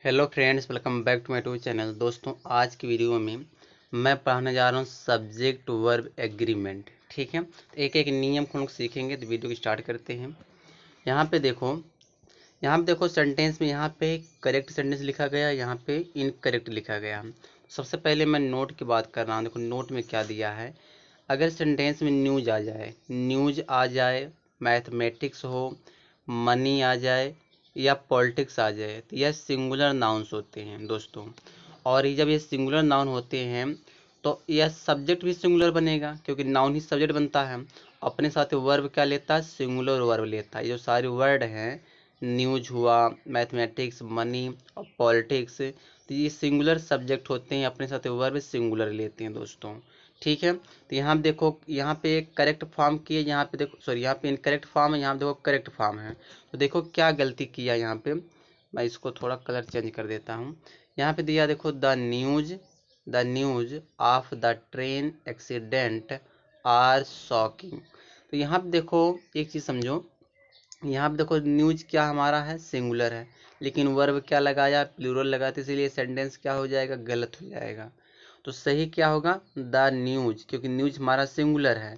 Hello friends, welcome back to my YouTube channel. दोस्तों, आज की वीडियो में मैं पढ़ाने जा रहा हूँ सब्जेक्ट वर्ब एग्रीमेंट। ठीक है, तो एक एक नियम को हम लोग सीखेंगे। तो वीडियो को स्टार्ट करते हैं। यहाँ पे देखो सेंटेंस में यहाँ पे करेक्ट सेंटेंस लिखा गया, यहाँ पे इनकरेक्ट लिखा गया। सबसे पहले मैं नोट की बात कर रहा हूँ। देखो नोट में क्या दिया है। अगर सेंटेंस में न्यूज आ जाए, मैथमेटिक्स हो, मनी आ जाए या पॉलिटिक्स आ जाए, तो यह सिंगुलर नाउन्स होते हैं दोस्तों। और ये जब ये सिंगुलर नाउन होते हैं तो यह सब्जेक्ट भी सिंगुलर बनेगा, क्योंकि नाउन ही सब्जेक्ट बनता है। अपने साथ वर्ब क्या लेता है? सिंगुलर वर्ब लेता है। ये जो सारे वर्ड हैं, न्यूज हुआ, मैथमेटिक्स, मनी और पॉलिटिक्स, तो ये सिंगुलर सब्जेक्ट होते हैं, अपने साथ वर्ब सिंगुलर लेते हैं दोस्तों। ठीक है, तो यहाँ देखो, यहाँ पे एक करेक्ट फॉर्म की है, यहाँ पे देखो, सॉरी, यहाँ पे इनकरेक्ट फॉर्म है, यहाँ पे देखो करेक्ट फॉर्म है। तो देखो क्या गलती किया यहाँ पे। मैं इसको थोड़ा कलर चेंज कर देता हूँ। यहाँ पे दिया देखो, the news of the train accident are shocking. तो यहाँ पे देखो, एक चीज़ समझो। यहाँ पे देखो न्यूज क्या हमारा है? सिंगुलर है, लेकिन वर्ब क्या लगाया? प्लूरल लगाया, तो इसीलिए सेंटेंस क्या हो जाएगा? गलत हो जाएगा। तो सही क्या होगा? द न्यूज, क्योंकि न्यूज हमारा सिंगुलर है।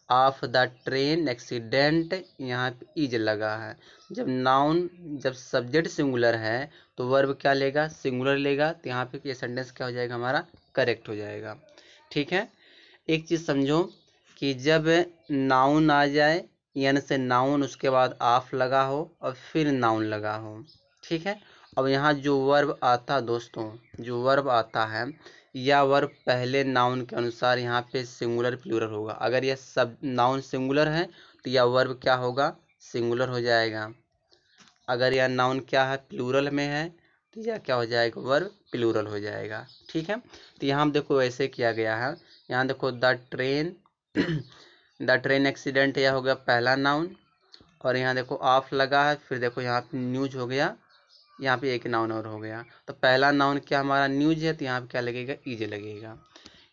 ऑफ द ट्रेन एक्सीडेंट, यहाँ पे इज लगा है। जब सब्जेक्ट सिंगुलर है तो वर्ब क्या लेगा? सिंगुलर लेगा। तो यहाँ पे ये सेंटेंस क्या हो जाएगा? हमारा करेक्ट हो जाएगा। ठीक है, एक चीज़ समझो कि जब नाउन आ जाए, यानी से नाउन उसके बाद ऑफ लगा हो और फिर नाउन लगा हो। ठीक है, अब यहाँ जो वर्ब आता दोस्तों, जो वर्ब आता है, या वर्ब पहले नाउन के अनुसार यहाँ पे सिंगुलर प्लूरल होगा। अगर यह सब नाउन सिंगुलर है तो यह वर्ब क्या होगा? सिंगुलर हो जाएगा। अगर यह नाउन क्या है? प्लूरल में है, तो यह क्या हो जाएगा? वर्ब प्लूरल हो जाएगा। ठीक है, तो यहाँ देखो ऐसे किया गया है। यहाँ देखो the train the train accident, यह हो गया पहला नाउन। और यहाँ देखो ऑफ लगा है, फिर देखो यहाँ पे न्यूज हो गया, यहाँ पे एक नाउन और हो गया। तो पहला नाउन क्या हमारा? न्यूज है, तो यहाँ पे क्या लगेगा? इज लगेगा।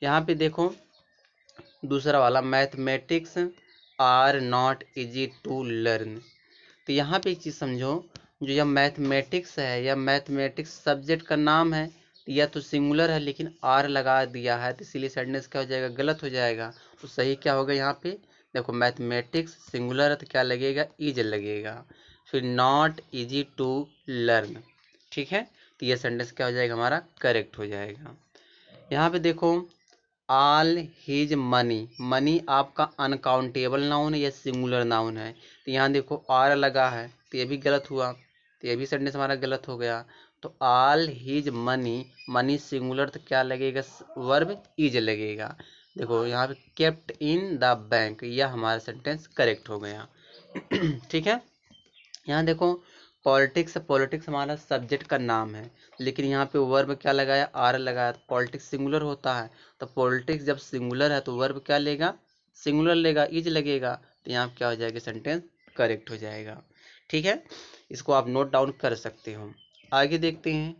यहाँ पे देखो दूसरा वाला, mathematics are not easy to learn. तो यहाँ पे एक चीज़ समझो, जो यह मैथमेटिक्स है, यह मैथमेटिक्स सब्जेक्ट का नाम है। तो यह तो सिंगुलर है, लेकिन आर लगा दिया है, तो इसीलिए सेंटेंस क्या हो जाएगा? गलत हो जाएगा। तो सही क्या होगा? यहाँ पे देखो मैथमेटिक्स सिंगुलर है, तो क्या लगेगा? इज लगेगा। फिर नॉट इजी टू लर्न। ठीक है, तो यह सेंटेंस क्या हो जाएगा? हमारा करेक्ट हो जाएगा। यहाँ पे देखो ऑल हिज मनी, मनी आपका अनकाउंटेबल नाउन है या सिंगुलर नाउन है। तो यहाँ देखो आर लगा है, तो ये भी गलत हुआ, तो ये भी सेंटेंस हमारा गलत हो गया। तो all his money, money singular, तो क्या लगेगा? वर्ब इज लगेगा। देखो यहाँ पे केप्ट इन द बैंक, यह हमारा सेंटेंस करेक्ट हो गया। ठीक है, यहाँ देखो पॉलिटिक्स, पॉलिटिक्स हमारा सब्जेक्ट का नाम है, लेकिन यहाँ पे वर्ब क्या लगाया? आर लगाया। तो पॉलिटिक्स सिंगुलर होता है, तो पॉलिटिक्स जब सिंगुलर है तो वर्ब क्या लेगा? सिंगुलर लेगा, इज लगेगा। तो यहाँ पे क्या हो जाएगा? सेंटेंस करेक्ट हो जाएगा। ठीक है, इसको आप नोट डाउन कर सकते हो। आगे देखते हैं,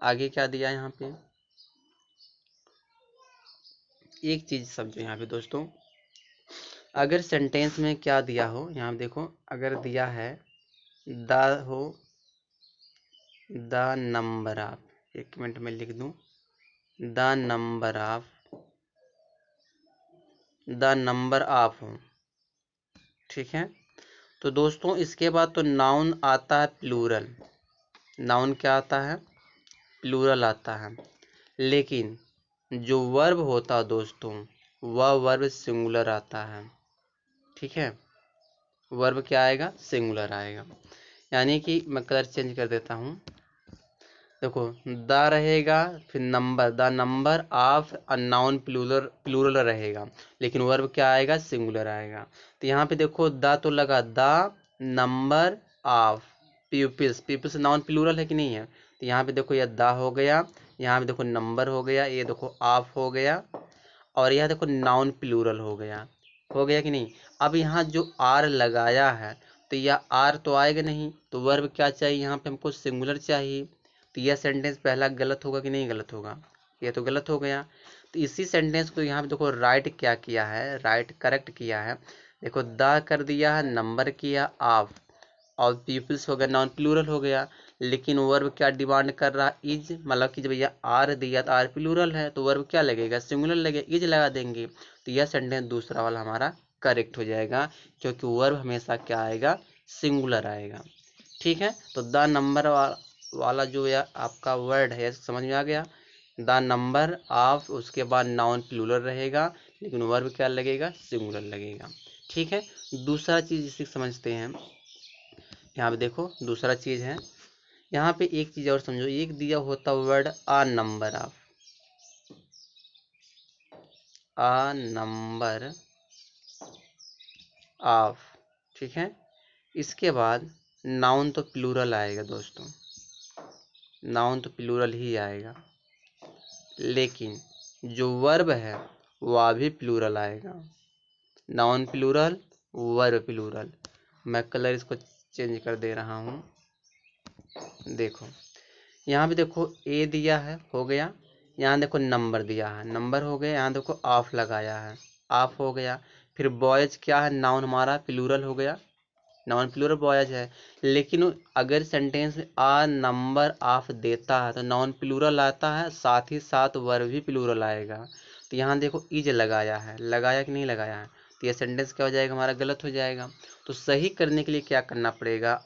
आगे क्या दिया यहाँ पे। एक चीज समझो यहाँ पे दोस्तों, अगर सेंटेंस में क्या दिया हो, यहाँ पे देखो, अगर दिया है द हो द नंबर ऑफ, एक मिनट में लिख दूं, the number of, the number of हो। ठीक है, तो दोस्तों इसके बाद तो नाउन आता है प्लूरल। नाउन क्या आता है? प्लूरल आता है। लेकिन जो वर्ब होता है दोस्तों, वह वर्ब सिंगुलर आता है। ठीक है, वर्ब क्या आएगा? सिंगुलर आएगा। यानी कि मैं कलर चेंज कर देता हूँ। देखो द रहेगा, फिर number, the number of unknown plural, plural रहेगा, लेकिन वर्ब क्या आएगा? सिंगुलर आएगा। तो यहाँ पे देखो द तो लगा, the number of peoples, peoples noun plural है कि नहीं है? तो यहाँ पे देखो यह द हो गया, यहाँ पे देखो नंबर हो गया, ये देखो ऑफ हो गया, और यह देखो नाउन प्लूरल हो गया कि नहीं? अब यहाँ जो आर लगाया है, तो यह आर तो आएगा नहीं, तो वर्ब क्या चाहिए? यहाँ पे हमको सिंगुलर चाहिए। तो यह सेंटेंस पहला गलत होगा कि नहीं गलत होगा? ये तो गलत हो गया। तो इसी सेंटेंस को यहाँ पे देखो राइट क्या किया है? राइट करेक्ट किया है। देखो द कर दिया है, नंबर किया ऑफ, और पीपल्स हो गया, नाउन प्लूरल हो गया, लेकिन वर्ब क्या डिमांड कर रहा, इज, मतलब कि जब भैया आर दिया तो आर प्लूरल है तो वर्ब क्या लगेगा, सिंगुलर लगेगा, इज लगा देंगे, तो यह सेंटेंस दूसरा वाला हमारा करेक्ट हो जाएगा, क्योंकि वर्ब हमेशा क्या आएगा, सिंगुलर आएगा। ठीक है, तो द नंबर वाला जो या आपका वर्ड है समझ में आ गया, द नंबर ऑफ, उसके बाद नाउन प्लूरल रहेगा, लेकिन वर्ब क्या लगेगा, सिंगुलर लगेगा। ठीक है, दूसरा चीज इसे समझते हैं, यहाँ पे देखो दूसरा चीज है, यहाँ पे एक चीज और समझो, एक दिया होता word a number of, a number of, ठीक है, इसके बाद नाउन तो प्लूरल आएगा दोस्तों, नाउन तो प्लूरल ही आएगा, लेकिन जो वर्ब है वह भी प्लूरल आएगा, नाउन प्लूरल, वर्ब प्लूरल। मैं कलर इसको चेंज कर दे रहा हूँ, देखो यहाँ पे देखो ए दिया है, हो गया, यहाँ देखो नंबर दिया है, नंबर हो गया, यहाँ देखो ऑफ लगाया है, ऑफ हो गया, फिर बॉयज क्या है, नाउन हमारा प्लूरल हो गया, नाउन प्लूरल बॉयज है, लेकिन अगर सेंटेंस में आ नंबर ऑफ देता है तो नाउन प्लूरल आता है, साथ ही साथ वर्ब भी प्लूरल आएगा, तो यहाँ देखो इज लगाया है, लगाया कि नहीं लगाया है, तो यह सेंटेंस क्या हो जाएगा हमारा, गलत हो जाएगा। तो सही करने के लिए क्या करना पड़ेगा,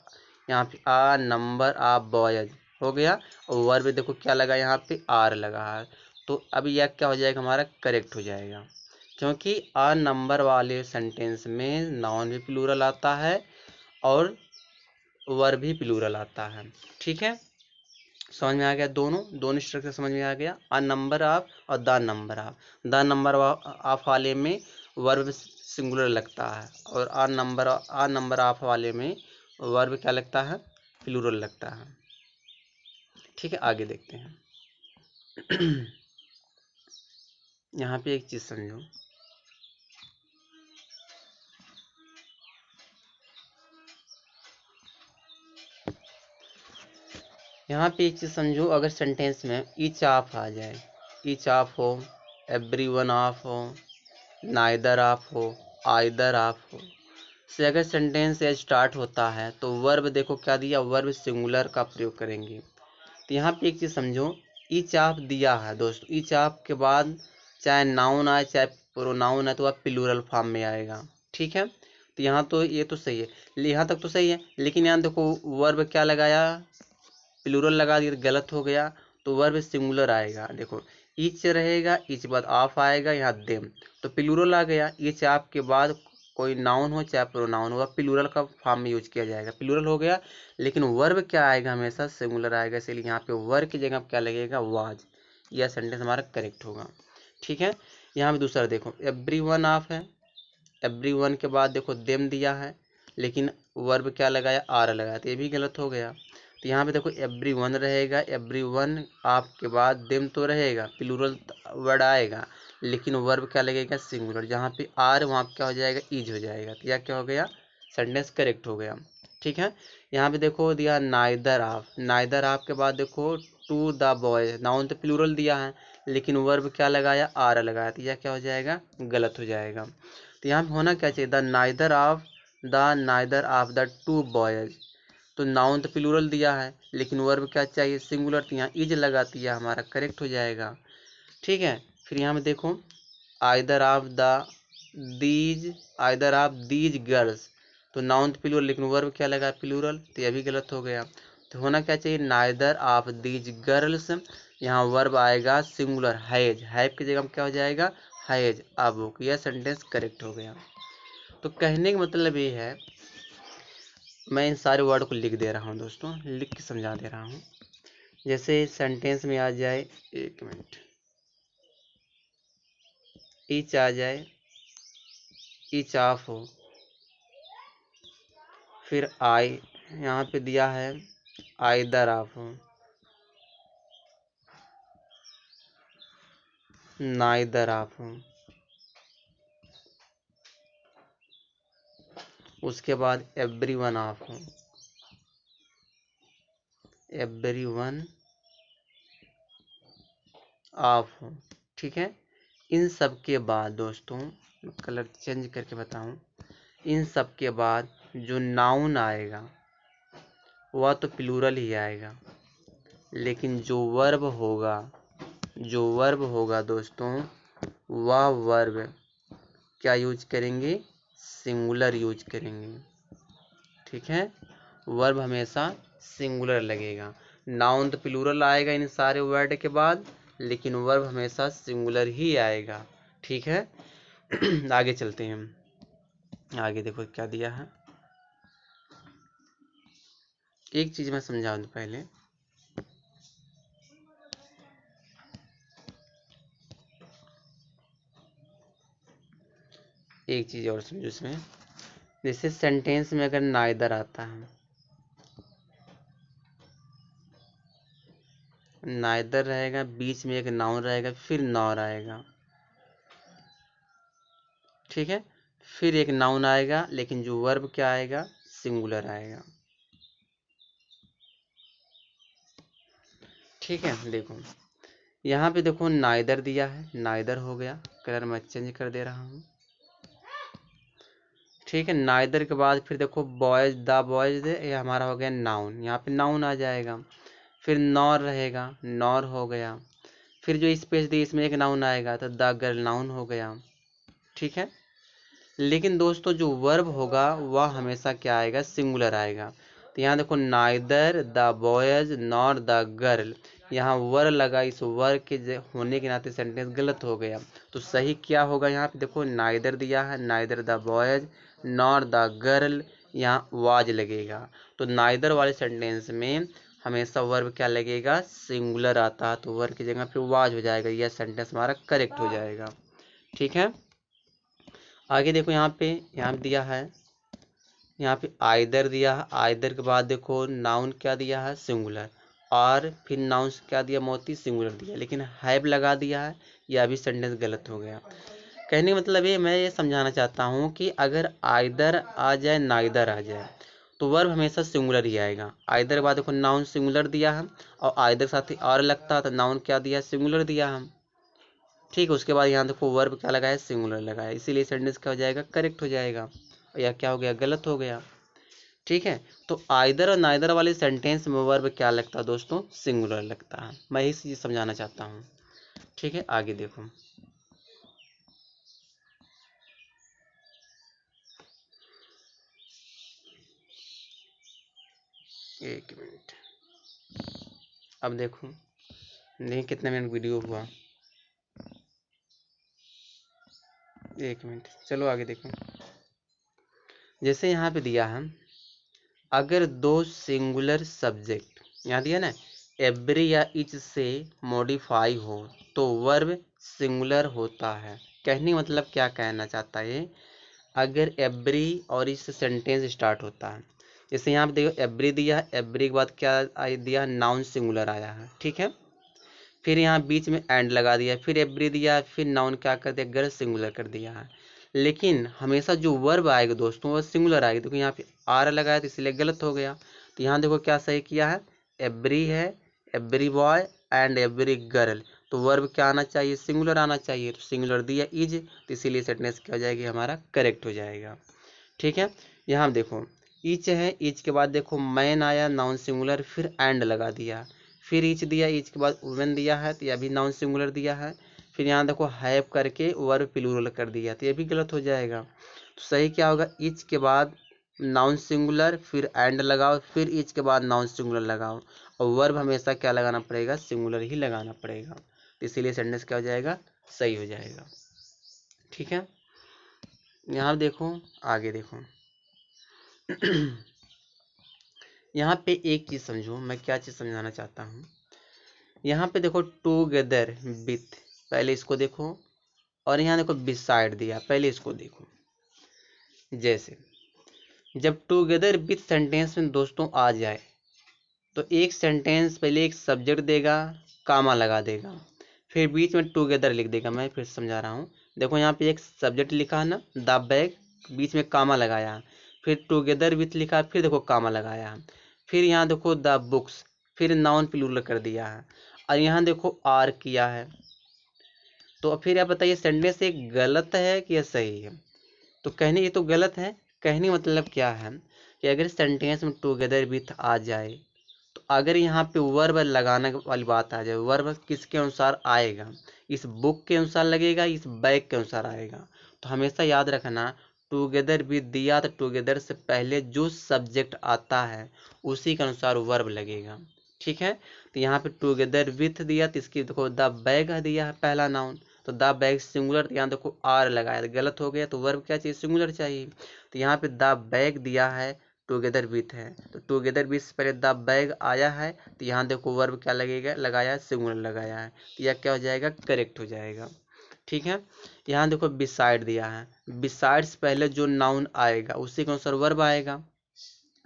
यहाँ पे आ नंबर ऑफ बॉयज हो गया, और वर्ब देखो क्या लगा, यहाँ पे आर लगा है, तो अब यह क्या हो जाएगा हमारा, करेक्ट हो जाएगा, क्योंकि आ नंबर वाले सेंटेंस में नाउन भी प्लूरल आता है और वर्ब भी प्लूरल आता है। ठीक है, समझ में आ गया, दोनों दोनों स्ट्रक्चर समझ में आ गया, अ नंबर ऑफ और the number of, the number of वाले में वर्ब सिंगुलर लगता है, और अ नंबर ऑफ वाले में वर्ब क्या लगता है, प्लूरल लगता है। ठीक है, आगे देखते हैं। यहाँ पे एक चीज समझो, यहाँ पे एक चीज समझो, अगर सेंटेंस में ईच ऑफ आ जाए, ईच ऑफ हो, एवरी वन ऑफ हो, नाइदर ऑफ हो, आइदर ऑफ हो, से अगर सेंटेंस से स्टार्ट होता है तो वर्ब देखो क्या दिया, वर्ब सिंगुलर का प्रयोग करेंगे। तो यहाँ पे एक चीज समझो, ईच ऑफ दिया है दोस्तों, ईच ऑफ के बाद चाहे नाउन आए चाहे प्रोनाउन है तो वह प्लूरल फॉर्म में आएगा। ठीक है, तो यहाँ तो ये तो सही है, यहाँ तक तो सही है, लेकिन यहाँ देखो वर्ब क्या लगाया, प्लूरल लगा दिया, गलत हो गया, तो वर्ब सिंगुलर आएगा, देखो ईच रहेगा, ईच बाद ऑफ आएगा, यहाँ देम, तो प्लूरल आ गया, ईच ऑफ के बाद कोई नाउन हो चाहे प्रोनाउन हो प्लूरल का फॉर्म में यूज किया जाएगा, प्लूरल हो गया, लेकिन वर्ब क्या आएगा, हमेशा सिंगुलर आएगा, इसलिए यहाँ पे वर्ब की जगह क्या लगेगा, वाज, यह सेंटेंस हमारा करेक्ट होगा। ठीक है, यहाँ पे दूसरा देखो, एवरी वन ऑफ है, एवरी वन के बाद देखो देम दिया है, लेकिन वर्ब क्या लगाया, आर लगाया, तो ये भी गलत हो गया। तो यहाँ पे देखो एवरी वन रहेगा, एवरी वन आपके बाद देम तो रहेगा, प्लूरल वर्ड आएगा, लेकिन वर्ब क्या लगेगा, सिंगुलर, जहाँ पे आर वहाँ पे क्या हो जाएगा, इज हो जाएगा, तो यह क्या हो गया, सेंटेंस करेक्ट हो गया। ठीक है, यहाँ पे देखो दिया नाइदर ऑफ, नाइदर ऑफ के बाद देखो टू द बॉय, नाउन तो प्लूरल दिया है, लेकिन वर्ब क्या लगाया, आर लगाया, तो यह क्या हो जाएगा, गलत हो जाएगा। तो यहाँ पे होना क्या चाहिए, the neither of the two boys, तो नाउन तो प्लूरल दिया है, लेकिन वर्ब क्या चाहिए, सिंगुलर, तो यहाँ इज लगाती है, हमारा करेक्ट हो जाएगा। ठीक है, फिर यहाँ पे देखो either of the these, either of these girls, तो नाउन तो प्लूरल, लेकिन वर्ब क्या लगा, प्लूरल, तो यह भी गलत हो गया। तो होना क्या चाहिए, नाइदर ऑफ दीज गर्ल्स, यहाँ वर्ब आएगा सिंगुलर, हैज, हैव की जगह क्या हो जाएगा, हैज अ बुक, यह सेंटेंस करेक्ट हो गया। तो कहने का मतलब ये है, मैं इन सारे वर्ड को लिख दे रहा हूँ दोस्तों, लिख के समझा दे रहा हूँ, जैसे सेंटेंस में आ जाए, एक मिनट, ईच आ जाए, ईच ऑफ हो, फिर आई, यहाँ पे दिया है आइदर ऑफ हो, नाइदर ऑफ हो, उसके बाद एवरी वन ऑफ हो, एवरी वन ऑफ हो। ठीक है, इन सब के बाद दोस्तों, कलर चेंज करके बताऊं, इन सब के बाद जो नाउन आएगा, वह तो प्लूरल ही आएगा, लेकिन जो वर्ब होगा दोस्तों, वह वर्ब क्या यूज करेंगे, सिंगुलर यूज करेंगे। ठीक है, वर्ब हमेशा सिंगुलर लगेगा। नाउन तो प्लूरल आएगा इन सारे वर्ड के बाद, लेकिन वर्ब हमेशा सिंगुलर ही आएगा। ठीक है आगे चलते हैं हम। आगे देखो क्या दिया है, एक चीज मैं समझा दूं पहले। एक चीज और समझो इसमें, जैसे सेंटेंस में अगर नाइदर आता है, नाइदर रहेगा, बीच में एक नाउन रहेगा, फिर नॉर आएगा। ठीक है, फिर एक नाउन आएगा, लेकिन जो वर्ब क्या आएगा, सिंगुलर आएगा। ठीक है, देखो यहाँ पे देखो नाइदर दिया है, नाइदर हो गया, कलर मैं चेंज कर दे रहा हूँ। ठीक है, नाइदर के बाद फिर देखो बॉयज, द बॉयज, ये हमारा हो गया नाउन, यहाँ पे नाउन आ जाएगा। फिर नॉर रहेगा, नॉर हो गया। फिर जो स्पेस दी इसमें एक नाउन आएगा, तो द गर्ल नाउन हो गया। ठीक है, लेकिन दोस्तों जो वर्ब होगा वह हमेशा क्या आएगा, सिंगुलर आएगा। तो यहाँ देखो neither the boys nor the girl, यहाँ वर लगा, इस वर के होने के नाते सेंटेंस गलत हो गया। तो सही क्या होगा, यहाँ पे देखो नाइदर दिया है, neither the boys nor the girl, यहाँ वाज लगेगा। तो नाइदर वाले सेंटेंस में हमेशा वर्ब क्या लगेगा, सिंगुलर आता है, तो वर्ब की जगह पे वाज हो जाएगा, यह सेंटेंस हमारा करेक्ट हो जाएगा। ठीक है, आगे देखो यहाँ पे दिया है, यहाँ पे आइदर दिया है, आइदर के बाद देखो नाउन क्या दिया है, सिंगुलर, और फिर नाउन क्या दिया, मोती, सिंगुलर दिया, लेकिन हैव लगा दिया है, यह भी सेंटेंस गलत हो गया। कहने का मतलब ये, मैं ये समझाना चाहता हूँ कि अगर आइदर आ जाए, नाइदर आ जाए, तो वर्ब हमेशा सिंगुलर ही आएगा। आइदर के बाद देखो नाउन सिंगुलर दिया है, और आइदर साथ ही और लगता है, तो नाउन क्या दिया, सिंगुलर दिया हम। ठीक है, उसके बाद यहाँ देखो वर्ब क्या लगाया, सिंगुलर लगाया, इसीलिए सेंटेंस क्या हो जाएगा, करेक्ट हो जाएगा। या क्या हो गया, गलत हो गया। ठीक है, तो आइदर और नाइदर वाले सेंटेंस में वर्ब क्या लगता है दोस्तों, सिंगुलर लगता है। मैं इसी चीज समझाना चाहता हूँ। ठीक है, आगे देखो, एक मिनट, अब देखो नहीं कितने मिनट वीडियो हुआ, एक मिनट, चलो आगे देखो। जैसे यहाँ पे दिया है, अगर दो सिंगुलर सब्जेक्ट, यहाँ दिया ना, एवरी या इच से मॉडिफाई हो तो वर्ब सिंगुलर होता है। कहने मतलब क्या कहना चाहता है ये, अगर एवरी और इस सेंटेंस स्टार्ट होता है, जैसे यहाँ पे देखो एवरी दिया है, एवरी के बाद क्या दिया, नाउन सिंगुलर आया है। ठीक है, फिर यहाँ बीच में एंड लगा दिया, फिर एवरी दिया, फिर नाउन क्या कर दिया, गर्ल सिंगुलर कर दिया है। लेकिन हमेशा जो वर्ब आएगा दोस्तों वो सिंगुलर आएगी। देखो यहाँ पे आर लगाया तो इसलिए गलत हो गया। तो यहाँ देखो क्या सही किया है, एवरी है, every boy and every girl, तो वर्ब क्या आना चाहिए, सिंगुलर आना चाहिए। तो सिंगुलर दिया इज, तो इसीलिए सेंटेंस क्या हो जाएगी, हमारा करेक्ट हो जाएगा। ठीक है, यहाँ देखो ईच है, ईच के बाद देखो मैन आया, नाउन सिंगुलर, फिर एंड लगा दिया, फिर ईच दिया, ईच के बाद वुमेन दिया है, तो यह भी नाउन सिंगुलर दिया है। फिर यहाँ देखो हैव करके वर्ब प्लूरल कर दिया, तो ये भी गलत हो जाएगा। तो सही क्या होगा, ईच के बाद नाउन सिंगुलर, फिर एंड लगाओ, फिर ईच के बाद नाउन सिंगुलर लगाओ, और वर्ब हमेशा क्या लगाना पड़ेगा, सिंगुलर ही लगाना पड़ेगा। तो इसीलिए सेंटेंस क्या हो जाएगा, सही हो जाएगा। ठीक है, यहाँ देखो, आगे देखो यहाँ पे एक चीज समझो, मैं क्या चीज समझाना चाहता हूँ। यहाँ पे देखो टूगेदर विथ, पहले इसको देखो, और यहाँ देखो बिसाइड दिया, पहले इसको देखो। जैसे जब टूगेदर विथ सेंटेंस में दोस्तों आ जाए, तो एक सेंटेंस पहले एक सब्जेक्ट देगा, कामा लगा देगा, फिर बीच में टूगेदर लिख देगा। मैं फिर समझा रहा हूँ, देखो यहाँ पे एक सब्जेक्ट लिखा है ना, द बैग, बीच में कामा लगाया, फिर टूगेदर विथ लिखा, फिर देखो कामा लगाया, फिर यहाँ देखो द बुक्स, फिर नाउन प्लूरल कर दिया है, और यहाँ देखो आर किया है। तो फिर आप बताइए सेंटेंस एक गलत है कि यह सही है। तो कहने ये तो गलत है, कहने मतलब क्या है कि अगर सेंटेंस में टुगेदर विथ आ जाए, तो अगर यहाँ पे वर्ब लगाने वाली बात आ जाए, वर्ब किसके अनुसार आएगा, इस बुक के अनुसार लगेगा, इस बैग के अनुसार आएगा। तो हमेशा याद रखना, टुगेदर विथ दिया तो टुगेदर से पहले जो सब्जेक्ट आता है उसी के अनुसार वर्ब लगेगा। ठीक है, तो यहाँ पे टुगेदर विथ दिया तो इसकी देखो द बैग दिया है पहला नाउन, तो द बैग सिंगुलर, यहाँ देखो आर लगाया तो गलत हो गया, तो वर्ब क्या चाहिए, सिंगुलर चाहिए। तो यहाँ पे द बैग दिया है, टुगेदर विथ है, तो टुगेदर विथ से पहले द बैग आया है, तो यहाँ देखो वर्ब क्या लगेगा, लगाया है, सिंगुलर लगाया है, तो यह क्या हो जाएगा, करेक्ट हो जाएगा। ठीक है, यहाँ देखो बिसाइड दिया है, बिसाइड से पहले जो नाउन आएगा उसी के अनुसार वर्ब आएगा।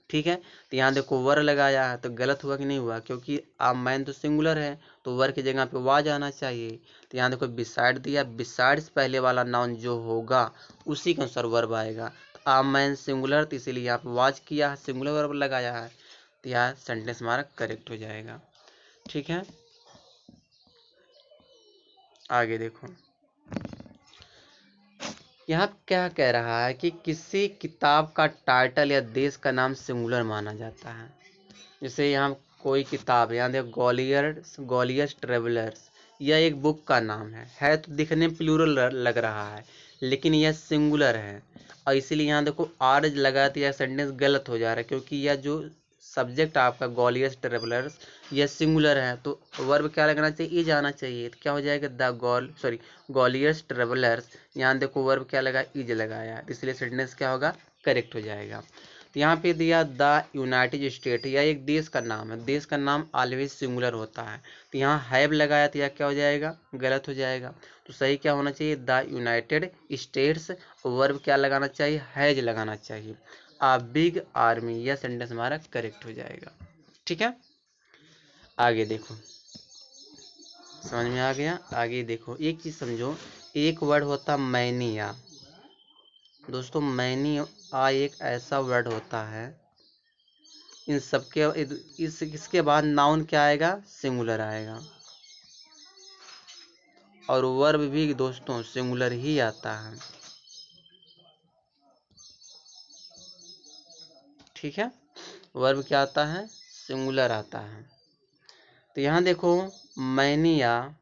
ठीक है, तो यहाँ देखो वर लगाया है, तो गलत हुआ कि नहीं हुआ, क्योंकि आप मैन तो सिंगुलर है, तो वर की जगह पे वाज आना चाहिए। तो यहाँ देखो बिसाइड दिया, बिसाइड से पहले वाला नाउन जो होगा उसी के अनुसार वर्ब आएगा। तो आप मैन सिंगुलर, तो इसीलिए यहाँ पे वाज किया है, सिंगुलर वर्ब लगाया है, तो यहाँ सेंटेंस हमारा करेक्ट हो जाएगा। ठीक है, आगे देखो यहाँ क्या कह रहा है कि किसी किताब का टाइटल या देश का नाम सिंगुलर माना जाता है। जैसे यहाँ कोई किताब, यहाँ देखो गॉलियर्स ट्रेवलर्स, यह एक बुक का नाम है तो दिखने में प्लूरल लग रहा है, लेकिन यह सिंगुलर है, और इसीलिए यहाँ देखो आर लगा तो यह सेंटेंस गलत हो जा रहा है, क्योंकि यह जो सब्जेक्ट आपका गॉलियर्स ट्रेवलर्स यह सिंगुलर है, तो वर्ब क्या लगना चाहिए, इज आना चाहिए, तो क्या हो जाएगा, गॉलियर्स ट्रेवलर्स, यहाँ देखो वर्ब क्या लगा, इज लगाया, इसलिए सेंटेंस क्या होगा, करेक्ट हो जाएगा। तो यहाँ पे दिया द यूनाइटेड स्टेट, यह एक देश का नाम है, देश का नाम ऑलवेज सिंगुलर होता है, तो यहाँ हैव लगाया तो यह क्या हो जाएगा, गलत हो जाएगा। तो सही क्या होना चाहिए, द यूनाइटेड स्टेट्स, वर्ब क्या लगाना चाहिए, हैज लगाना चाहिए, आ बिग आर्मी, यह सेंटेंस हमारा करेक्ट हो जाएगा। ठीक है, आगे देखो, समझ में आ गया। आगे देखो, एक चीज समझो, एक वर्ड होता मैनिया, दोस्तों मैनिया एक ऐसा वर्ड होता है, इन सबके इसके बाद नाउन क्या आएगा, सिंगुलर आएगा, और वर्ब भी दोस्तों सिंगुलर ही आता है। ठीक है, वर्ब क्या आता है, सिंगुलर आता है। तो यहाँ देखो मैनिया,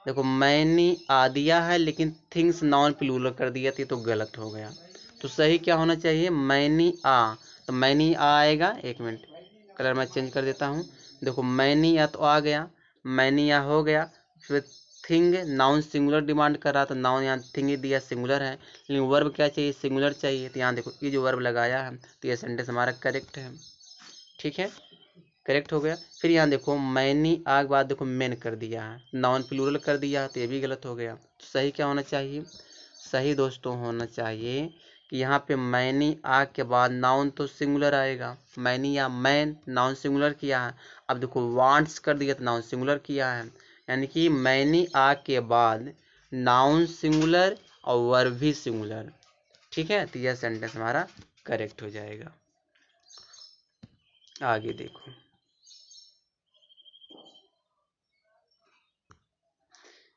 देखो मैनी आ दिया है, लेकिन थिंग्स नाउन प्लूरल कर दिया थी, तो गलत हो गया। तो सही क्या होना चाहिए, मैनी आ, तो मैनी आ आएगा, एक मिनट कलर मैं चेंज कर देता हूँ। देखो मैनी आ तो आ गया, मैनी आ हो गया, फिर थिंग नाउन सिंगुलर डिमांड कर रहा, तो नाउन यहाँ थिंग ही दिया, सिंगुलर है, लेकिन वर्ब क्या चाहिए, सिंगुलर चाहिए, तो यहाँ देखो ये जो वर्ब लगाया है, तो ये सेंटेंस हमारा करेक्ट है। ठीक है, करेक्ट हो गया। फिर यहाँ देखो मैनी आ के बाद देखो मेन कर दिया है, नॉन प्लूरल कर दिया है, तो ये भी गलत हो गया। तो सही क्या होना चाहिए, सही दोस्तों होना चाहिए कि यहाँ पे मैनी आ के बाद नाउन तो सिंगुलर आएगा, मैनी या मैन नाउन सिंगुलर किया है, अब देखो वांट्स कर दिया तो नाउन सिंगुलर किया है, यानी कि मैनी आ के बाद नाउन सिंगुलर और वर्ब भी सिंगुलर। ठीक है, तो यह सेंटेंस हमारा करेक्ट हो जाएगा। आगे देखो,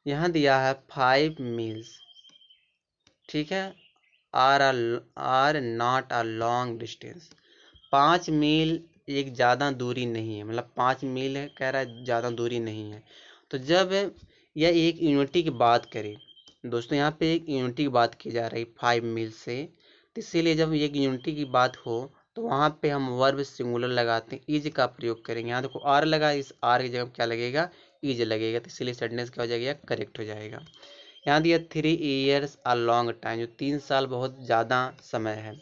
यहाँ दिया है 5 मील्स। ठीक है, are not a long distance, 5 mile एक ज़्यादा दूरी नहीं है, मतलब 5 मील है, कह रहा है ज़्यादा दूरी नहीं है। तो जब यह एक यूनिटी की बात करें दोस्तों, यहाँ पे एक यूनिटी की बात की जा रही 5 मील से, तो इसीलिए जब एक यूनिटी की बात हो तो वहाँ पे हम वर्ब सिंगुलर लगाते हैं, इज का प्रयोग करेंगे। यहाँ देखो आर लगा, इस आर की जगह क्या लगेगा, इज लगेगा, तो इसीलिए सेंटेंस क्या हो जाएगा, करेक्ट हो जाएगा। यहाँ दिया 3 ईयर्स अ लॉन्ग टाइम, जो 3 साल बहुत ज़्यादा समय है,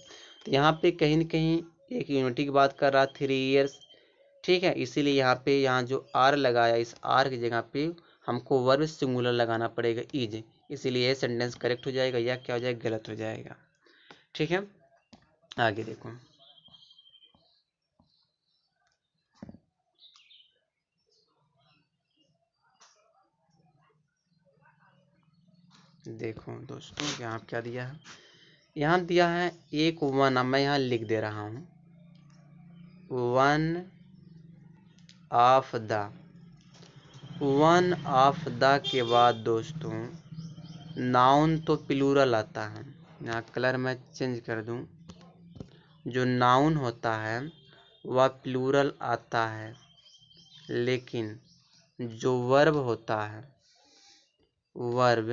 तो यहाँ पे कहीं न कहीं एक यूनिटी की बात कर रहा 3 ईयर्स। ठीक है, इसीलिए यहाँ जो आर लगाया, इस आर की जगह पे हमको वर्ब सिंगुलर लगाना पड़ेगा, इज, इसीलिए ये सेंटेंस करेक्ट हो जाएगा, या क्या हो जाएगा, गलत हो जाएगा। ठीक है, आगे देखो, देखो दोस्तों यहाँ क्या दिया है, यहाँ दिया है एक वन, मैं यहाँ लिख दे रहा हूँ, वन ऑफ द के बाद दोस्तों नाउन तो प्लूरल आता है, यहाँ कलर मैं चेंज कर दूँ, जो नाउन होता है वह प्लूरल आता है, लेकिन जो वर्ब होता है, वर्ब,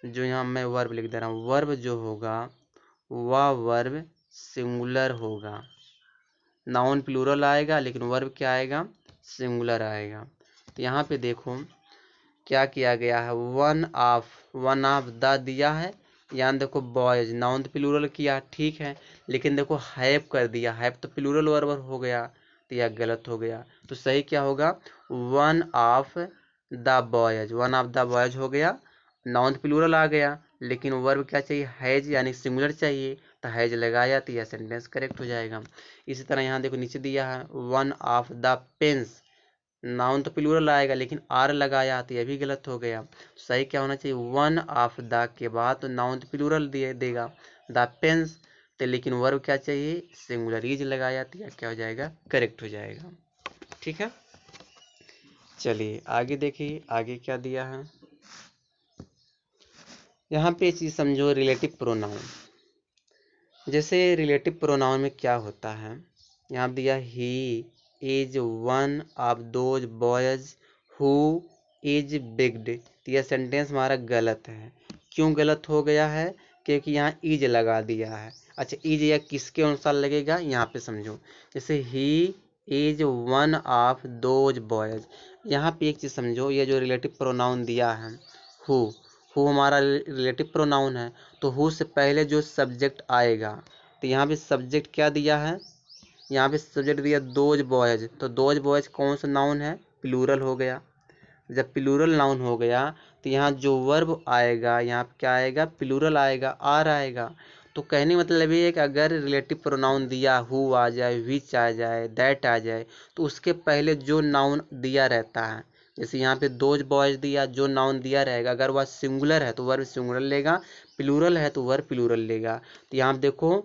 जो यहाँ मैं वर्ब लिख दे रहा हूँ, वर्ब जो होगा वह वर्ब सिंगुलर होगा। नाउन प्लूरल आएगा लेकिन वर्ब क्या आएगा, सिंगुलर आएगा। तो यहाँ पे देखो क्या किया गया है, वन ऑफ द दिया है, यहाँ देखो बॉयज, नाउन तो प्लूरल किया, ठीक है, लेकिन देखो हैव कर दिया, हैव तो प्लूरल वर्ब हो गया, तो यह गलत हो गया। तो सही क्या होगा, one of the boys, one of the boys हो गया, नाउन प्लूरल आ गया, लेकिन वर्ब क्या चाहिए, हैज यानी सिंगुलर चाहिए, तो हैज लगाया तो यह सेंटेंस करेक्ट हो जाएगा। इसी तरह यहाँ देखो नीचे दिया है one of the pens, noun तो प्लूरल आएगा लेकिन आर लगाया तो यह भी गलत हो गया। सही क्या होना चाहिए, वन ऑफ द के बाद तो नाउन तो प्लूरल दिए देगा, द पेन्स, तो लेकिन वर्ब क्या चाहिए, सिंगुलर, इज लगाया तो यह क्या हो जाएगा, करेक्ट हो जाएगा। ठीक है, चलिए आगे देखिए, आगे क्या दिया है। यहाँ पे चीज समझो, रिलेटिव प्रोनाउन। जैसे रिलेटिव प्रोनाउन में क्या होता है, यहाँ दिया he is one of those boys who is begged, तो यह सेंटेंस हमारा गलत है। क्यों गलत हो गया है, क्योंकि यहाँ इज लगा दिया है। अच्छा, इज या किसके अनुसार लगेगा, यहाँ पे समझो, जैसे ही is one of those boys, यहाँ पे एक चीज समझो, ये जो रिलेटिव प्रोनाउन दिया है हु हमारा रिलेटिव प्रोनाउन है, तो हु से पहले जो सब्जेक्ट आएगा, तो यहाँ पे सब्जेक्ट क्या दिया है, यहाँ पे सब्जेक्ट दिया दोज बॉयज, तो दोज बॉयज कौन सा नाउन है, प्लूरल हो गया। जब प्लूरल नाउन हो गया तो यहाँ जो वर्ब आएगा, यहाँ पे क्या आएगा, प्लूरल आएगा, आर आएगा। तो कहने मतलब ये है कि अगर रिलेटिव प्रोनाउन दिया हु आ जाए, विच आ जाए, दैट आ जाए, तो उसके पहले जो नाउन दिया रहता है, जैसे यहाँ पे दोज बॉयज दिया, जो नाउन दिया रहेगा अगर वह सिंगुलर है तो वर्ब सिंगुलर लेगा, प्लूरल है तो वर्ब प्लूरल लेगा। तो यहाँ पे देखो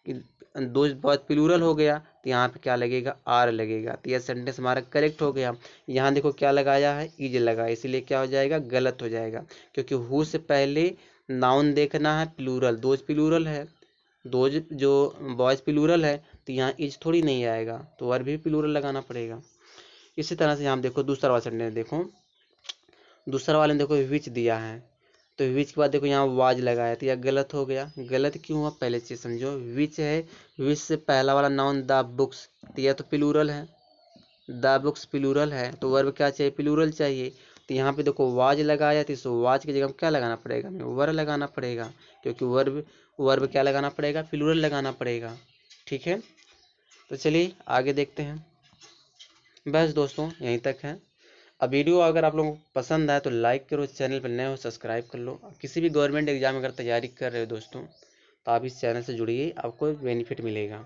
कि दोज बॉयज प्लूरल हो गया, तो यहाँ पे क्या लगेगा, आर लगेगा, तो यह सेंटेंस हमारा करेक्ट हो गया। यहाँ देखो क्या लगाया है, इज लगाया, इसीलिए क्या हो जाएगा, गलत हो जाएगा, क्योंकि हु से पहले नाउन देखना है प्लूरल, दोज प्लूरल है, दोज जो बॉयज प्लूरल है, तो यहाँ इज थोड़ी नहीं आएगा, तो वर्ब भी प्लूरल लगाना पड़ेगा। इसी तरह से यहाँ देखो दूसरा वाला सेंटेंस देखो, दूसरा वाले में देखो विच दिया है, तो विच के बाद देखो यहाँ वाज लगाया, तो यह गलत हो गया। गलत क्यों हुआ, पहले चीज समझो, विच है, विच से पहला वाला नाउन द बुक्स, तो यह तो प्लूरल है, द बुक्स प्लूरल है, तो वर्ब क्या चाहिए, प्लूरल चाहिए। तो यहाँ पे देखो वाज लगाया, तो इस वाज की जगह क्या लगाना पड़ेगा, हमें वर्ब लगाना पड़ेगा, क्योंकि वर्ब वर्ब क्या लगाना पड़ेगा, प्लूरल लगाना पड़ेगा। ठीक है, तो चलिए आगे देखते हैं। बस दोस्तों यहीं तक है। अब वीडियो अगर आप लोगों को पसंद आए तो लाइक करो, चैनल पर नए हो सब्सक्राइब कर लो। किसी भी गवर्नमेंट एग्जाम अगर तैयारी कर रहे हो दोस्तों, तो आप इस चैनल से जुड़िए, आपको बेनिफिट मिलेगा।